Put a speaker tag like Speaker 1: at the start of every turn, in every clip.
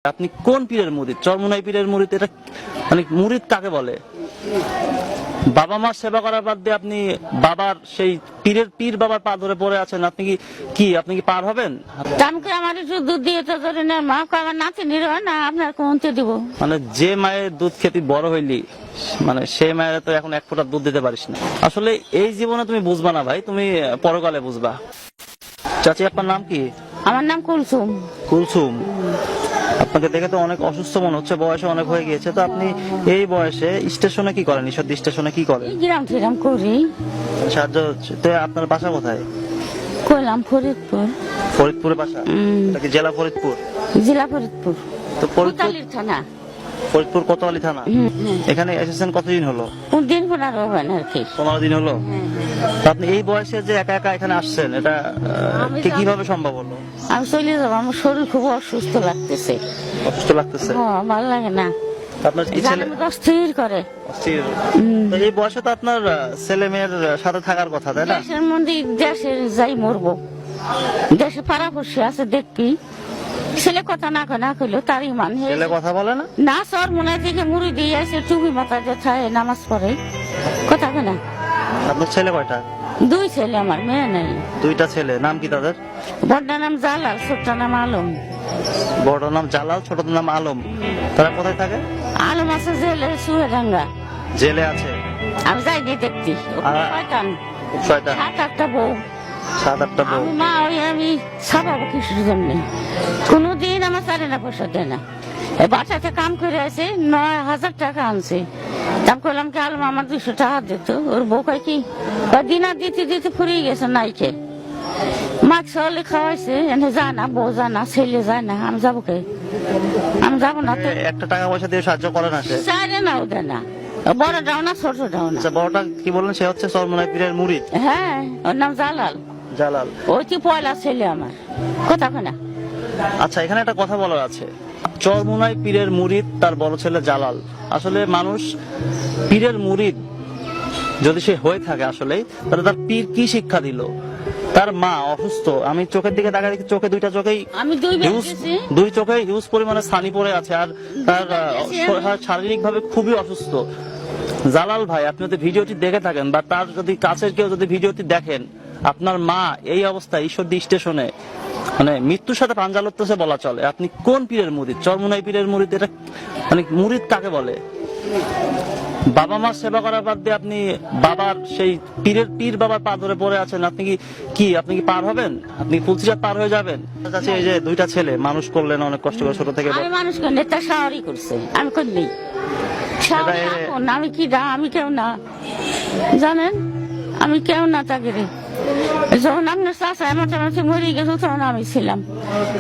Speaker 1: আপনি কোন পীরের মুরিদ? চরমোনাই পীরের মুরিদ? এটা মানে মুরিদ কাকে বলে? বাবা মার সেবা করার বাদ দিয়ে আপনি বাবার সেই পীর বাবার পা ধরে পড়ে আছেন। আপনি আপনি কি পার হবেন?
Speaker 2: দামকে আমার একটু দুধ দিয়ে তো ধরে না, মা আমার নাতি নিরো না, আপনার কোনতে দিব?
Speaker 1: মানে যে মায়ের দুধ খেতে বড় হইলি, মানে সেই মায়ের তো এখন এক ফোঁটা দুধ দিতে পারিস না। আসলে এই জীবনে তুমি বুঝবা না ভাই, তুমি পরকালে বুঝবা। চাচি, আপনার নাম কি?
Speaker 2: আমার নাম কুলসুম।
Speaker 1: কুলসুম, আপনাকে দেখে তো অনেক অসুস্থ মনে হচ্ছে, বয়সে অনেক হয়ে গিয়েছে। তো আপনি এই বয়সে স্টেশনে কি করেন? ঈশ্বরদী স্টেশনে কি করেন?
Speaker 2: গ্রাম ফিরাম করি।
Speaker 1: সাহায্য হচ্ছে। তো আপনার বাসা কোথায়?
Speaker 2: কইলাম ফরিদপুর।
Speaker 1: ফরিদপুরে বাসা? এটা কি জেলা ফরিদপুর?
Speaker 2: জেলা ফরিদপুর,
Speaker 1: তো
Speaker 2: কোতালির থানা।
Speaker 1: ফরিদপুর কোতোয়ালি থানা। এখানে এসেছেন কতদিন হলো?
Speaker 2: দিন 15 হবেন আর কি।
Speaker 1: 15 দিন হলো। তো আপনি এই বয়সে যে একা একা এখানে আসছেন, এটা কিভাবে সম্ভব হলো?
Speaker 2: আমি চলে যাবো, আমার শরীর খুব অসুস্থ লাগতেছে।
Speaker 1: অসুস্থ লাগতেছে?
Speaker 2: ভালো লাগে না।
Speaker 1: আপনার কি ছেলে?
Speaker 2: অস্থির করে।
Speaker 1: অস্থির। তো এই বয়সে তো আপনার ছেলে মেয়ের সাথে থাকার কথা, তাই না?
Speaker 2: দেশের মধ্যে দেশে যাই মরবো, দেশে পাড়াপড়শি আছে দেখবি, ছেলে কথা না কইলো তার ইমান।
Speaker 1: ছেলে কথা বলে না?
Speaker 2: না, সর মনে থেকে মুড়ি দিয়ে আসে, টুপি মাথায় যায়, নামাজ পড়ে, কথা কেনা।
Speaker 1: আপনার ছেলে কয়টা?
Speaker 2: 2 ছেলে, আমার মেয়ে নেই।
Speaker 1: 2টা ছেলে। নাম কি তাদের?
Speaker 2: বড়টার নাম জালাল, ছোটটার নাম আলম।
Speaker 1: বড়টার নাম জালাল, ছোটটার নাম আলম। তারা কোথায় থাকে?
Speaker 2: আলম আছে জেলে, সুয়েডাঙ্গা
Speaker 1: জেলে আছে।
Speaker 2: আমি যাইনি দেখতি। শয়তান,
Speaker 1: খুব শয়তান।
Speaker 2: 7-8টা বউ।
Speaker 1: 7-8টা বউ।
Speaker 2: আমি মা ওই আমি ছাপাবো কিসের জন্য? কোনদিন আমার চারে না পয়সা দেয় না। বাসাতে কাম করে আছে, 9,000 টাকা আনছে। দাম করলাম কি আলম আমার 200 টাকা দিত। ওর বউ কয় কি, দিনা দিতে দিতে ফুরিয়ে গেছে নাইকে। মাছ হলে খাওয়াইছে, এনে যায় না, বউ যায় না, ছেলে যায় না, আমি যাবো কে? আমি যাবো না তো।
Speaker 1: একটা টাকা পয়সা দিয়ে সাহায্য করে না সে?
Speaker 2: চারে না, ওদের না, বড়টাও না ছোটটাও না।
Speaker 1: আচ্ছা, বড়টা কি বললেন? সে হচ্ছে চরমোনাই পীরের মুরিদ?
Speaker 2: হ্যাঁ, ওর নাম জালাল।
Speaker 1: জালাল।
Speaker 2: ওই কি পয়লা ছেলে আমার, কথা কেনা।
Speaker 1: আচ্ছা, এখানে একটা কথা বলার আছে। চরমোনাই পীরের মুরিদ, তার বড় ছেলে জালাল। আসলে মানুষ পীরের মুরিদ যদি সে হয়ে থাকে, আসলে তাহলে তার পীর কি শিক্ষা দিল? তার মা অসুস্থ, আমি চোখের দিকে তাকাই দেখি, চোখে 2টা চোখেই,
Speaker 2: আমি 2 বার গেছি।
Speaker 1: 2 চোখে হিউজ পরিমাণে ছানি পড়ে আছে, আর তার শারীরিক ভাবে খুবই অসুস্থ। জালাল ভাই, আপনি যদি ভিডিওটি দেখে থাকেন বা তার যদি কাছের কেউ যদি ভিডিওটি দেখেন, আপনার মা এই অবস্থায় ঈশ্বরদী স্টেশনে মানে মৃত্যুর সাথে পাঞ্জা লড়তেছে বলা চলে। আপনি কোন পীরের মুরিদ? চরমোনাই পীরের মুরিদ? এটা মানে মুরিদ কাকে বলে? বাবা মার সেবা করার বাদ দিয়ে আপনি বাবার সেই পীর বাবার পা ধরে পড়ে আছেন। আপনি আপনি কি পার হবেন? আপনি ফুলসিরাত পার হয়ে যাবেন? আচ্ছা, এই যে 2টা ছেলে মানুষ করলেন অনেক কষ্ট করে, ছোট থেকে।
Speaker 2: আমি মানুষ করি, নেতা শাওয়ারি করছে, আমি করি নেই। আমি কি না, আমি কেউ না, জানেন, আমি কেউ না। তাকে যখন আপনার চাষা মোটামুটি মরে গেছে, তখন আমি ছিলাম।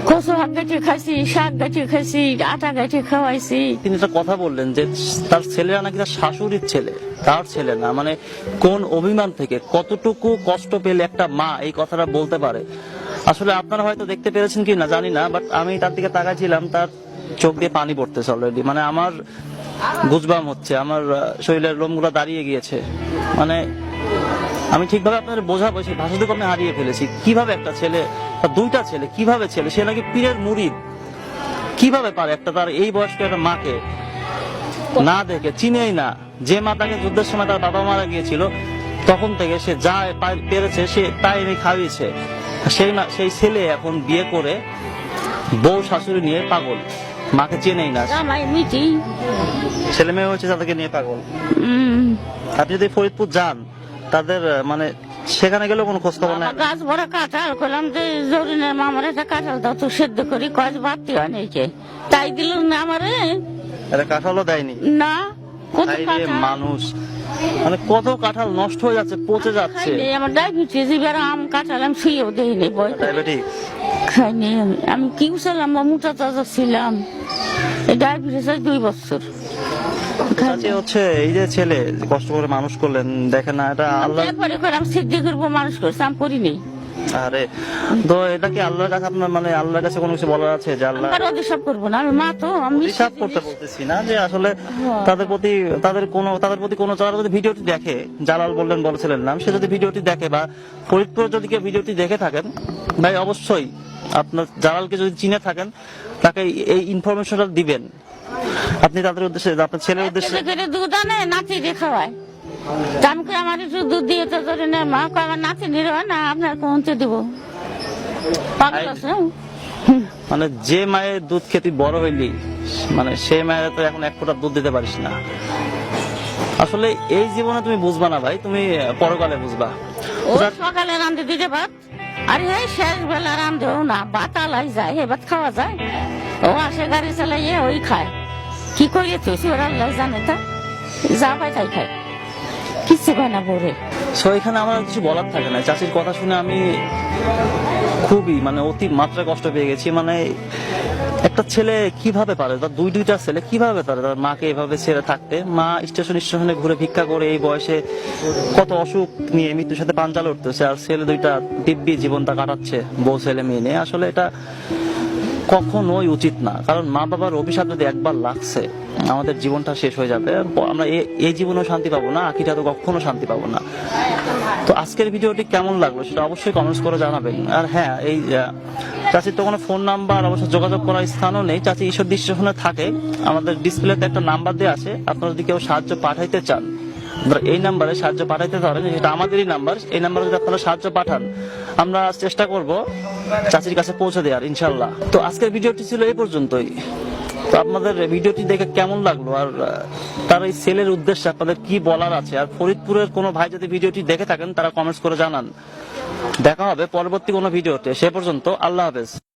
Speaker 2: কচু হাত গাছে খাইছি, শাক গাছে খাইছি, আটা গাছে খাওয়াইছি।
Speaker 1: তিনি একটা কথা বললেন যে তার ছেলেরা নাকি তার শাশুড়ির ছেলে, তার ছেলে না। মানে কোন অভিমান থেকে কতটুকু কষ্ট পেলে একটা মা এই কথাটা বলতে পারে? আসলে আপনারা হয়তো দেখতে পেরেছেন কি না জানি না, বাট আমি তার দিকে তাকাইছিলাম, তার চোখ দিয়ে পানি পড়তেছে অলরেডি। মানে আমার গুজবাম হচ্ছে, আমার শরীরের লোমগুলো দাঁড়িয়ে গিয়েছে। মানে আমি ঠিকভাবে আপনাদের বোঝাবো, সেই ভাষাটুকু আমি হারিয়ে ফেলেছি। কিভাবে একটা ছেলে, 2টা ছেলে, কিভাবে ছেলে, সে নাকি পীরের মুরিদ, কিভাবে পারে একটা তার এই বয়স্ক একটা মাকে না দেখে, চিনেই না? যে মা তাকে যুদ্ধের সময় তার বাবা মারা গিয়েছিল, তখন থেকে সে যা পেরেছে সে তাই এনে খাইয়েছে। সেই ছেলে এখন বিয়ে করে বউ শাশুড়ি নিয়ে পাগল, মাকে চেনেই না। ছেলে মেয়ে হয়েছে তাদেরকে নিয়ে পাগল। আপনি যদি ফরিদপুর যান, তাদের মানে সেখানে গেলেও কোনো খোঁজ খবর নাই?
Speaker 2: গাছ বড় কাঁঠাল করলাম যে জরিনের মামার একটা কাঁঠাল দাও তো সেদ্ধ করি, কাজ বাড়তি হয় নাকি, তাই দিল না আমারে।
Speaker 1: এটা কাঁঠালও দেয়নি
Speaker 2: না? কত
Speaker 1: মানুষ, মানে কত কাঁঠাল নষ্ট হয়ে যাচ্ছে, পচে যাচ্ছে।
Speaker 2: আমার ডায়াবেটিস, এবার আম কাঁঠাল আমি শুয়েও দেয়নি,
Speaker 1: ডায়াবেটিস
Speaker 2: খাইনি। আমি কি ছিলাম, মোটা তাজা ছিলাম। ডায়াবেটিস 2 বছর।
Speaker 1: হচ্ছে এই যে ছেলে কষ্ট করে মানুষ করলেন, দেখেন না, এটা আল্লাহ
Speaker 2: সিদ্ধি করবো, মানুষ করছে, আমি করিনি।
Speaker 1: আরে তো এটা কি আল্লাহর কাছে আপনার, মানে আল্লাহর কাছে কোনো কিছু বলার আছে যে আল্লাহ?
Speaker 2: অভিশাপ করবো না, আমি মা তো, আমি
Speaker 1: অভিশাপ করতে বলতেছি না, যে আসলে তাদের প্রতি কোনো যারা যদি ভিডিওটি দেখে, জালাল বলেছিলেন নাম, সে যদি ভিডিওটি দেখে বা ফরিদপুর যদি কেউ ভিডিওটি দেখে থাকেন, ভাই অবশ্যই আপনার জালালকে যদি চিনে থাকেন, তাকে এই ইনফরমেশনটা দিবেন আপনি তাদের উদ্দেশ্যে, আপনার ছেলের উদ্দেশ্যে।
Speaker 2: কেজি করে দুধ আনে নাতি দিয়ে খাওয়ায়, দামকে আমার একটু দুধ দিয়ে তো ধরে নেয়, মা কয় আমার নাতি নিরো না আপনার পৌঁছে দিব, পাগল আছে।
Speaker 1: মানে যে মায়ের দুধ খেতে বড় হইলি, মানে সে মায়ের তো এখন এক ফোঁটা দুধ দিতে পারিস না। আসলে এই জীবনে তুমি বুঝবা না ভাই, তুমি পরকালে বুঝবা।
Speaker 2: ও সকালে রান্ধে দিতে ভাত, আর এই শেষ বেলা রান্ধেও না, ভাত আলাই যায়, এ ভাত খাওয়া যায়। ও আসে গাড়ি চালাইয়ে ওই খায়, কি করিয়ে তুই ওরা আল্লাহ জানে, তা যা পাই তাই খায়, কিচ্ছু কয় না বলে।
Speaker 1: সো এখানে আমার আর কিছু বলার থাকে না। চাচির কথা শুনে আমি খুবই মানে অতি মাত্রায় কষ্ট পেয়ে গেছি। মানে একটা ছেলে কিভাবে পারে, তার দুইটা ছেলে কিভাবে পারে তার মাকে এভাবে ছেড়ে থাকতে। মা স্টেশনে ঘুরে ভিক্ষা করে এই বয়সে কত অসুখ নিয়ে মৃত্যুর সাথে পাঞ্জা লড়তেছে, আর ছেলে দুইটা দিব্যি জীবনটা কাটাচ্ছে বউ ছেলে মেয়ে নিয়ে। আসলে এটা কখনোই উচিত না, কারণ মা বাবার অভিশাপ যদি একবার লাগছে আমাদের জীবনটা শেষ হয়ে যাবে, আমরা এই জীবনেও শান্তি পাবো না, আখিটা তো কখনো শান্তি পাবো না। তো আজকের ভিডিওটি কেমন লাগলো সেটা অবশ্যই কমেন্টস করে জানাবেন। আর হ্যাঁ, এই চাচির তো কোনো ফোন নাম্বার অবশ্য যোগাযোগ করার স্থানও নেই, চাচি ঈশ্বরদী স্টেশনে থাকে। আমাদের ডিসপ্লেতে একটা নাম্বার দেওয়া আছে, আপনারা যদি কেউ সাহায্য পাঠাইতে চান আপনারা এই নাম্বারে সাহায্য পাঠাইতে পারেন, সেটা আমাদেরই নাম্বার। এই নাম্বারে যদি আপনারা সাহায্য পাঠান আমরা চেষ্টা করব চাচির কাছে পৌঁছে দেওয়ার, ইনশাল্লাহ। তো আজকের ভিডিওটি ছিল এই পর্যন্তই। তো আপনাদের ভিডিওটি দেখে কেমন লাগলো, আর তার এই ছেলের উদ্দেশ্যে আপনাদের কি বলার আছে, আর ফরিদপুরের কোনো ভাই যদি ভিডিওটি দেখে থাকেন তারা কমেন্টস করে জানান। দেখা হবে পরবর্তী কোনো ভিডিওতে, সে পর্যন্ত আল্লাহ হাফেজ।